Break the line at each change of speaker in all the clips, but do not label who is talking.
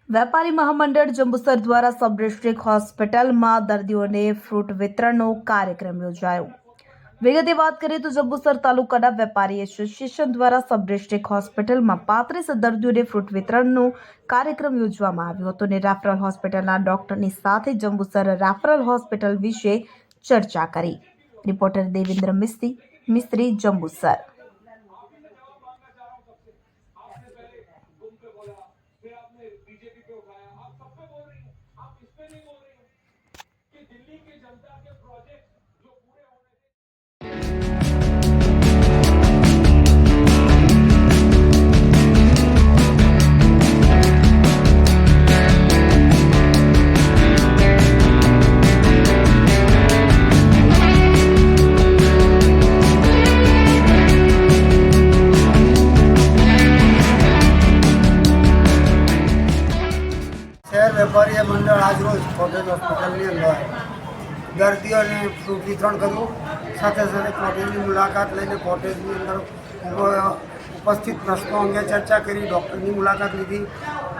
વેપારી મહામંડળ જંબુસર દ્વારા sub district હોસ્પિટલમાં દર્દીઓને ફ્રૂટ વિતરણનો કાર્યક્રમ યોજાયો। વિગતે વાત કરીએ તો જંબુસર તાલુકાના વેપારી એસોસિએશન દ્વારા સબ ડિસ્ટ્રિક્ટ હોસ્પિટલમાં 35 દર્દીઓને ફ્રૂટ વિતરણનો કાર્યક્રમ યોજવામાં આવ્યો હતો અને રેફરલ હોસ્પિટલના ડોક્ટરની સાથે જંબુસર રેફરલ હોસ્પિટલ વિશે ચર્ચા કરી। રિપોર્ટર દેવેન્દ્ર મિસ્ત્રી જંબુસર।
શહેર વેપારી મંડળ આજરોજ કોટેજ હોસ્પિટલની અંદર દર્દીઓને ફ્રૂટ વિતરણ કર્યું। સાથે સાથે કોટેજની મુલાકાત લઈને કોટેજની અંદર ઉપસ્થિત પ્રશ્નો અંગે ચર્ચા કરી। ડૉક્ટરની મુલાકાત લીધી।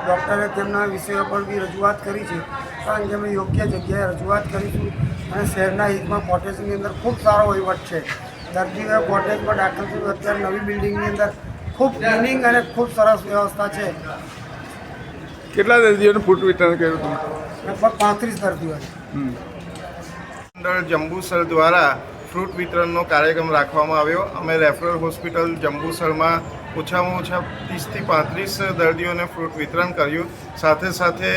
ડૉક્ટરે તેમના વિષયો પર બી રજૂઆત કરી છે, કારણ કે અમે યોગ્ય જગ્યાએ રજૂઆત કરીશું અને શહેરના હિતમાં કોટેજની અંદર ખૂબ સારો વહીવટ છે। દર્દીઓ કોટેજમાં દાખલ થયું, અત્યારે નવી બિલ્ડિંગની અંદર ખૂબ ક્લિનિંગ અને ખૂબ સરસ વ્યવસ્થા છે।
કેટલા દર્દીઓને ફ્રૂટ વિતરણ કર્યું હતું?
લગભગ 35 દર્દીઓ।
મંડળ જંબુસર દ્વારા ફ્રૂટ વિતરણનો કાર્યક્રમ રાખવામાં આવ્યો। અમે રેફરલ હોસ્પિટલ જંબુસરમાં ઓછામાં ઓછા 30 થી 35 દર્દીઓને ફ્રૂટ વિતરણ કર્યું। સાથે સાથે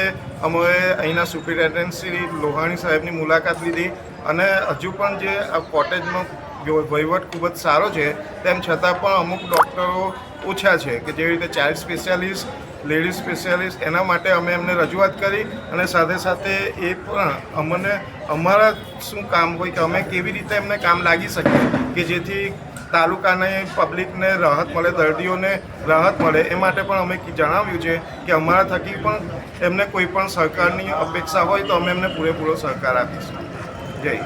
અમે અહીંના સુપ્રિન્ટેન્ડન્ટ શ્રી લોહાણી સાહેબની મુલાકાત લીધી અને હજુ પણ જે આ કોટેજનો વહીવટ ખૂબ જ સારો છે, તેમ છતાં પણ અમુક ડૉક્ટરો ઓછા છે કે જેવી રીતે ચાઇલ્ડ સ્પેશિયાલિસ્ટ, લેડીઝ સ્પેશિયાલિસ્ટ, એના માટે અમે એમને રજૂઆત કરી અને સાથે સાથે એ પણ અમને અમારા શું કામ હોય કે અમે કેવી રીતે એમને કામ લાગી શકીએ કે જેથી તાલુકાને પબ્લિકને રાહત મળે, દર્દીઓને રાહત મળે, એ માટે પણ અમે જણાવ્યું છે કે અમારા થકી પણ એમને કોઈ પણ સહકારની અપેક્ષા હોય તો અમે એમને પૂરેપૂરો સહકાર આપીશું। જય